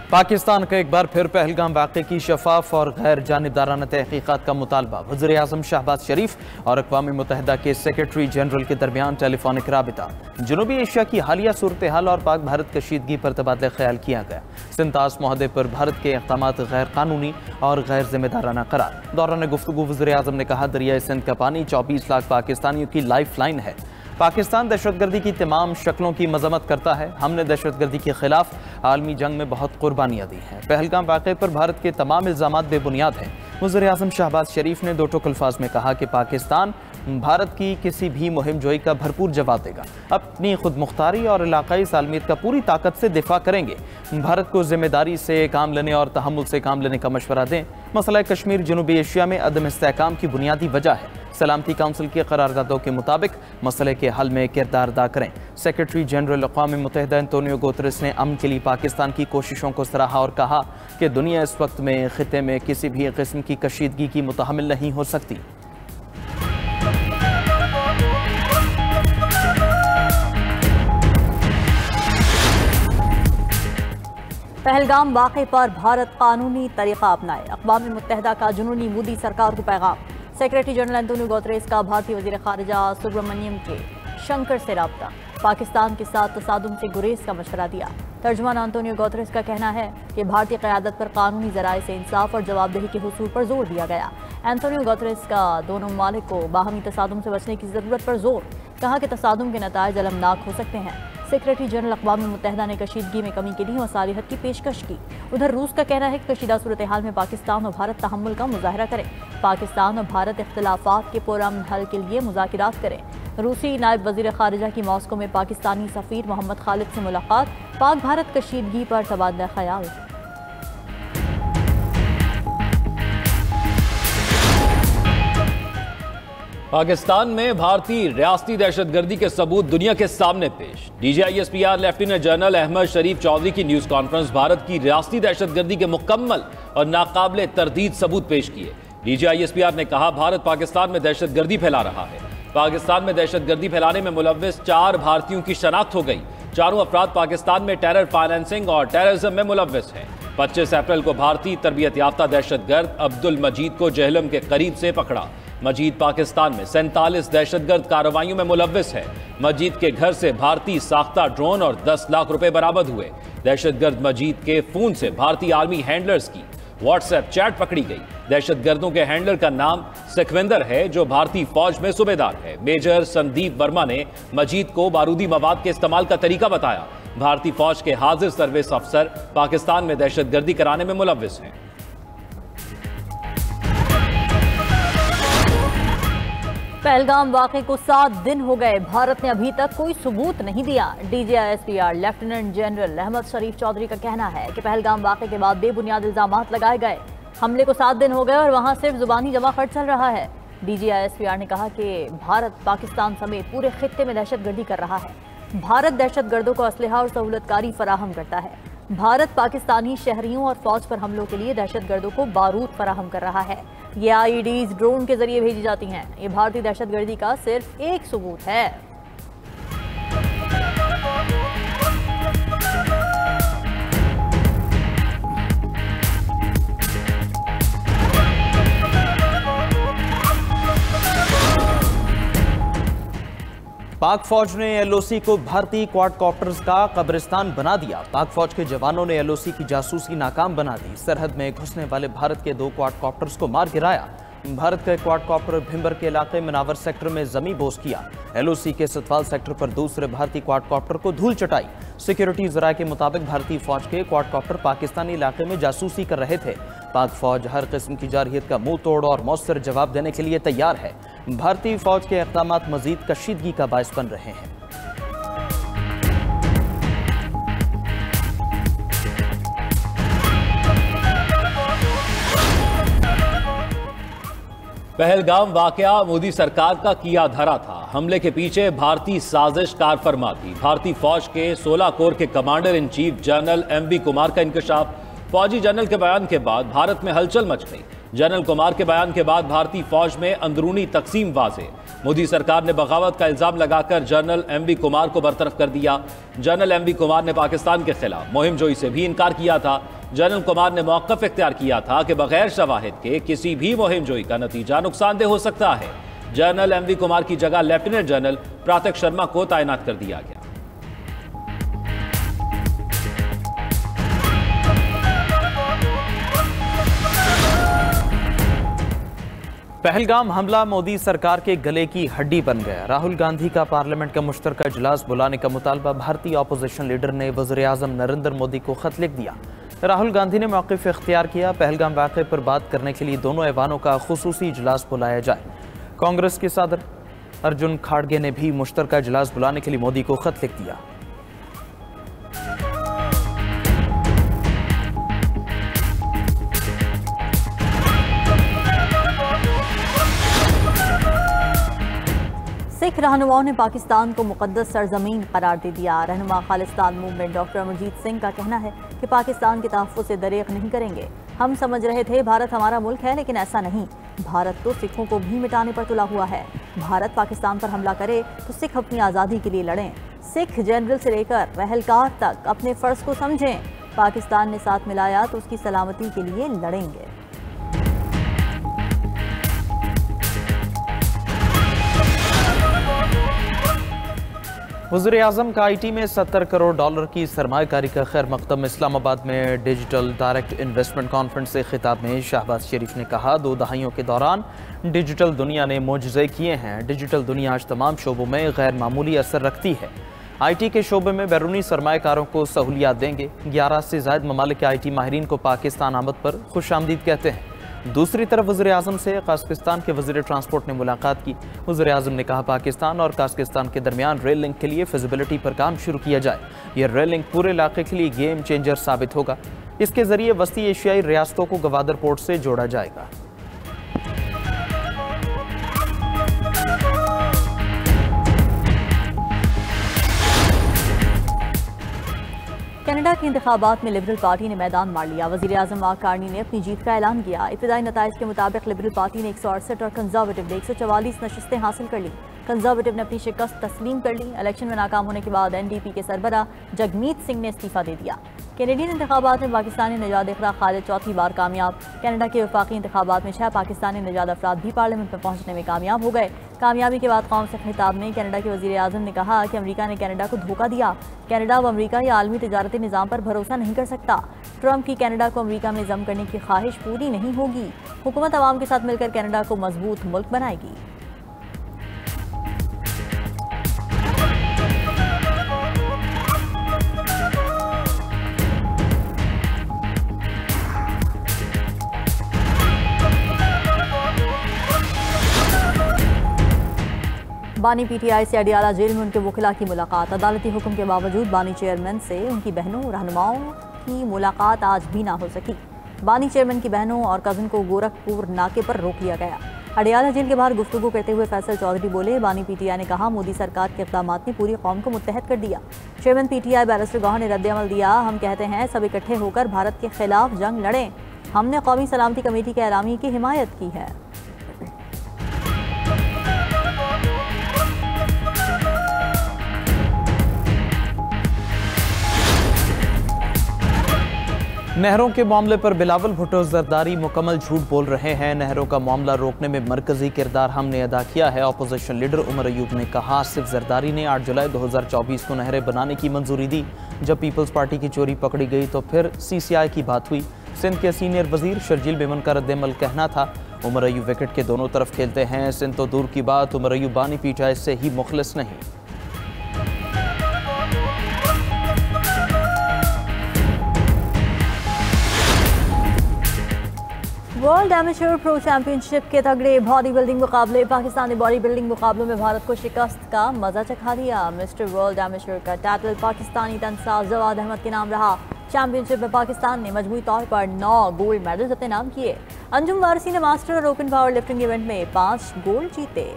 पाकिस्तान का एक बार फिर पहलगाम वाक़े की शफाफ और गैर जानिबदाराना तहकीक़ात का मुतालबा। वज़ीर आज़म शहबाज शरीफ और अक़वाम मुत्तहिदा के सेक्रेटरी जनरल के दरमियान टेलीफोनिक राबिता। जनूबी एशिया की हालिया सूरत हाल और पाक भारत कशीदगी पर तबादला ख्याल किया गया। सिंतास मुआहदे पर भारत के इक़दाम गैर कानूनी और गैर जिम्मेदाराना करार। दौरान गुफ्तगू वज़ीर आज़म ने कहा, दरियाए सिंध का पानी 24 लाख पाकिस्तानियों की लाइफ लाइन है। पाकिस्तान दहशतगर्दी की तमाम शक्लों की मजम्मत करता है। हमने दहशतगर्दी के खिलाफ आलमी जंग में बहुत कुर्बानियाँ दी हैं। पहलगाम वाक़े पर भारत के तमाम इल्ज़ामात बेबुनियाद हैं। वज़ीर आज़म शहबाज शरीफ ने दो टुक अल्फाज में कहा कि पाकिस्तान भारत की किसी भी मुहिम जोई का भरपूर जवाब देगा। अपनी खुद मुख्तारी और इलाकाई सालमियत का पूरी ताकत से दिफा करेंगे। भारत को जिम्मेदारी से काम लेने और तहम्मुल से काम लेने का मशवरा दें। मसला कश्मीर जनूबी एशिया में अदम इस्तेहकाम की बुनियादी वजह है। सलामती काउंसिल के करारदादों के मुताबिक मसले के हल में किरदार अदा करें। सेक्रेटरी जनरल अक़वाम मुत्तहिदा एंटोनियो गुतरेस ने अमन के लिए पाकिस्तान की कोशिशों को सराहा और कहा कि दुनिया इस वक्त में खिते में किसी भी किस्म की कशीदगी की मुतहम्मिल नहीं हो सकती। पहलगाम वाक़े पर भारत कानूनी तरीक़ा अपनाए। अक़वाम मुत्तहिदा का जुनूनी मोदी सरकार को पैगाम। सेक्रेटरी जनरल एंटोनियो गुतरेस का भारतीय वज़ीर ख़ारिजा सुब्रमण्यम के शंकर से रब्ता। पाकिस्तान के साथ तसादुम से गुरेज का मशवरा दिया। तर्जुमान एंटोनियो गुतरेस का कहना है कि भारतीय क़यादत पर कानूनी ज़राए से इंसाफ और जवाबदेही के हुसूल पर जोर दिया गया। एंटोनियो गुतरेस का दोनों ममालिक को बाहमी तसादुम से बचने की ज़रूरत पर जोर। कहा कि तसादुम के नताइज अलमनाक हो सकते हैं। सेक्रेटरी जनरल अक़वाम मुत्तहिदा ने कशीदगी में कमी के लिए मसालिहत की पेशकश की। उधर रूस का कहना है कि कशीदा सूरत हाल में पाकिस्तान और भारत तहम्मुल का मुजाहरा करें। पाकिस्तान और भारत इख्तिलाफात के पुरअमन हल के लिए मुज़ाकिरात करें। रूसी नायब वज़ीर ख़ारिजा की मॉस्को में पाकिस्तानी सफ़ीर मोहम्मद खालिद से मुलाकात। पाक भारत कशीदगी पर तबादला ख्याल। पाकिस्तान में भारतीय रियासती दहशतगर्दी के सबूत दुनिया के सामने पेश। DGISPR लेफ्टिनेंट जनरल अहमद शरीफ चौधरी की न्यूज़ कॉन्फ्रेंस भारत की रियासती दहशतगर्दी के मुकम्मल और नाकाबिले तरदीद सबूत पेश किए। DGISPR ने कहा, भारत पाकिस्तान में दहशतगर्दी फैला रहा है। पाकिस्तान में दहशतगर्दी फैलाने में मुलव्विस 4 भारतीयों की शनाख्त हो गई। चारों अफराद पाकिस्तान में टेरर फाइनेंसिंग और टेररिज्म में मुलव्विस हैं। 25 अप्रैल को भारतीय तरबियत याफ्ता दहशतगर्द अब्दुल मजीद को जहलम के करीब से पकड़ा। मजीद पाकिस्तान में 47 दहशतगर्द कार्रवाइयों में मुलव्विस है। मजीद के घर से भारतीय साख्ता ड्रोन और 10 लाख रुपए बरामद हुए। दहशतगर्द मजीद के फोन से भारतीय आर्मी हैंडलर्स की व्हाट्सएप चैट पकड़ी गई। दहशतगर्दों के हैंडलर का नाम सुखविंदर है, जो भारतीय फौज में सूबेदार है। मेजर संदीप वर्मा ने मजीद को बारूदी मवाद के इस्तेमाल का तरीका बताया। भारतीय फौज के हाजिर सर्विस अफसर पाकिस्तान में दहशतगर्दी कराने में मुलव्विस हैं। पहलगाम वाक़े को 7 दिन हो गए, भारत ने अभी तक कोई सबूत नहीं दिया। DGISPR लेफ्टिनेंट जनरल अहमद शरीफ चौधरी का कहना है कि पहलगाम वाक़े के बाद बेबुनियाद इल्ज़ामात लगाए गए। हमले को 7 दिन हो गए और वहां सिर्फ जुबानी जमा खर्च चल रहा है। DGISPR ने कहा कि भारत पाकिस्तान समेत पूरे खित्ते में दहशतगर्दी कर रहा है। भारत दहशतगर्दों को असलहा और सहूलतकारी फराहम करता है। भारत पाकिस्तानी शहरियों और फौज पर हमलों के लिए दहशतगर्दों को बारूद फराहम कर रहा है। ये IEDs ड्रोन के जरिए भेजी जाती हैं। ये भारतीय दहशतगर्दी का सिर्फ एक सबूत है। पाक फौज ने LOC को भारतीय क्वाडकॉप्टर्स का कब्रिस्तान बना दिया। पाक फौज के जवानों ने LOC की जासूसी नाकाम बना दी। सरहद में घुसने वाले भारत के 2 क्वाडकॉप्टर्स को मार गिराया। भारत का क्वाडकॉप्टर भिंबर के इलाके में नावर सेक्टर में जमी बोस किया। LOC के सतवाल सेक्टर पर दूसरे भारतीय क्वाडकॉप्टर को धूल चटाई। सिक्योरिटी जराये के मुताबिक भारतीय फौज के क्वाडकॉप्टर पाकिस्तानी इलाके में जासूसी कर रहे थे। पाक फौज हर किस्म की जारहियत का मुंह तोड़ और मौसर जवाब देने के लिए तैयार है। भारतीय फौज के इक़दामात मजीद कशीदगी का बायस बन रहे हैं। पहलगाम वाकया मोदी सरकार का किया धरा था। हमले के पीछे भारतीय साजिश कार फरमा थी। भारतीय फौज के 16 कोर के commander in chief general MV Kumar का इंकशाफ। फौजी जनरल के बयान के बाद भारत में हलचल मच गई। जनरल कुमार के बयान के बाद भारतीय फौज में अंदरूनी तकसीम वाज़े। मोदी सरकार ने बगावत का इल्जाम लगाकर जनरल MV कुमार को बरतरफ कर दिया। जनरल MV कुमार ने पाकिस्तान के खिलाफ मुहिम जोई से भी इनकार किया था। जनरल कुमार ने मौक़िफ़ इख्तियार किया था कि बगैर शवाहिद के किसी भी मुहिम जोई का नतीजा नुकसानदेह हो सकता है। जनरल एमवी कुमार की जगह लेफ्टिनेंट जनरल प्रातक शर्मा को तैनात कर दिया गया। पहलगाम हमला मोदी सरकार के गले की हड्डी बन गया। राहुल गांधी का पार्लियामेंट का मुश्तरका इजलास बुलाने का मुतालबा भारतीय अपोजिशन लीडर ने वज़ीर आज़म नरेंद्र मोदी को खत लिख दिया। राहुल गांधी ने मौक़िफ़ इख्तियार किया, पहलगाम वाक़े पर बात करने के लिए दोनों ऐवानों का खुसूसी इजलास बुलाया जाए। कांग्रेस के सदर अर्जुन खाड़गे ने भी मुश्तरका इजलास बुलाने के लिए मोदी को खत लिख दिया। सिख रहनुमाओं ने पाकिस्तान को मुक़द्दस सरजमीन करार दे दिया। रहनुमा खालिस्तान मूवमेंट डॉक्टर अमरजीत सिंह का कहना है कि पाकिस्तान के तहफ़्फ़ुज़ से दरेक नहीं करेंगे। हम समझ रहे थे भारत हमारा मुल्क है, लेकिन ऐसा नहीं। भारत तो सिखों को भी मिटाने पर तुला हुआ है। भारत पाकिस्तान पर हमला करे तो सिख अपनी आज़ादी के लिए लड़ें। सिख जनरल से लेकर पहलकार तक अपने फ़र्ज़ को समझें। पाकिस्तान ने साथ मिलाया तो उसकी सलामती के लिए लड़ेंगे। वज़ीर आज़म का IT में 70 करोड़ डॉलर की सरमायाकारी का खैर मकदम। इस्लामाबाद में डिजिटल डायरेक्ट इन्वेस्टमेंट कॉन्फ्रेंस से खिताब में शहबाज शरीफ ने कहा, 2 दहाइयों के दौरान डिजिटल दुनिया ने मोजज़े किए हैं। डिजिटल दुनिया आज तमाम शोबों में गैर मामूली असर रखती है। IT के शोबे में बैरूनी सरमायाकारों को सहूलियात देंगे। 11 से ज़ायद ममालिक के IT माहिरीन को पाकिस्तान आमद पर खुशामदीद कहते हैं। दूसरी तरफ वज़ीर आज़म से काज़किस्तान के वज़ीर ट्रांसपोर्ट ने मुलाकात की। वज़ीर आज़म ने कहा, पाकिस्तान और काज़किस्तान के दरमियान रेल लिंक के लिए फिजिबिलिटी पर काम शुरू किया जाए। यह रेल लिंक पूरे इलाके के लिए गेम चेंजर साबित होगा। इसके ज़रिए वस्ती एशियाई रियासतों को गवादर पोर्ट से जोड़ा जाएगा। कनाडा के इंतखाबात में लिबरल पार्टी ने मैदान मार लिया। वज़ीर आज़म मार्क कार्नी ने अपनी जीत का ऐलान किया। इब्तदाई नताइज के मुताबिक लिबरल पार्टी ने 168 और कंजर्वेटिव ने 144 नशस्तें हासिल कर ली। कंजर्वेटिव ने अपनी शिकस्त तस्लीम कर ली। इलेक्शन में नाकाम होने के बाद NDP के सरबरा जगमीत सिंह ने इस्तीफा दे दिया। कैनेडियन इंतखाबात में पाकिस्तानी नजाद इकरा खालिद चौथी बार कामयाब। कनाडा के वफाकी इंतखाबात में 6 पाकिस्तानी नजाद अफराद भी पार्लियामेंट में पहुंचने में कामयाब हो गए। कामयाबी के बाद कौम से खिताब में कनाडा के वज़ीर आज़म ने कहा कि अमेरिका ने कनाडा को धोखा दिया। कनाडा व अमेरिका या आलमी तजारती निज़ाम पर भरोसा नहीं कर सकता। ट्रंप की कनाडा को अमेरिका में जम करने की ख्वाहिश पूरी नहीं होगी। हुकूमत अवाम के साथ मिलकर कनाडा को मजबूत मुल्क बनाएगी। बानी PTI से अडियाला जेल में उनके वकीला की मुलाकात। अदालती हुक्म के बावजूद बानी चेयरमैन से उनकी बहनों रहनुमाओं की मुलाकात आज भी ना हो सकी। बानी चेयरमैन की बहनों और कज़न को गोरखपुर नाके पर रोक लिया गया। अडियाला जेल के बाहर गुफ्तगू करते हुए फैसल चौधरी बोले, बानी PTI ने कहा, मोदी सरकार के इक़दाम ने पूरी कौम को मुत्तहद कर दिया। चेयरमैन PTI बैरिस्टर गौहर ने रद्द-ए-अमल दिया। हम कहते हैं सब इकट्ठे होकर भारत के खिलाफ जंग लड़ें। हमने कौमी सलामती कमेटी के एलामी की हिमायत की है। नहरों के मामले पर बिलावल भुट्टो जरदारी मुकम्मल झूठ बोल रहे हैं। नहरों का मामला रोकने में मरकजी किरदार हमने अदा किया है। अपोजिशन लीडर उमर अयूब ने कहा, सिर्फ जरदारी ने 8 जुलाई 2024 को नहरें बनाने की मंजूरी दी। जब पीपल्स पार्टी की चोरी पकड़ी गई तो फिर CCI की बात हुई। सिंध के सीनियर वजीर शर्जील मेमन का रद्द-ए-अमल कहना था, उमर अयूब विकेट के दोनों तरफ खेलते हैं। सिंध तो दूर की बात, उमर अयूब बानी PTI से ही मुखलिस नहीं। वर्ल्ड एमेच्योर प्रो चैंपियनशिप के तगड़े बॉडी बिल्डिंग मुकाबले। पाकिस्तानी बॉडी बिल्डिंग मुकाबलों में भारत को शिकस्त का मजा चखा दिया। मिस्टर वर्ल्ड एमेच्योर का टाइटल पाकिस्तानी तनसा जवाद अहमद के नाम रहा। चैंपियनशिप में पाकिस्तान ने मजमूई तौर पर 9 गोल्ड मेडल्स अपने नाम किए। अंजुम वारसी ने मास्टर और ओपन पावर लिफ्टिंग इवेंट में 5 गोल्ड जीते।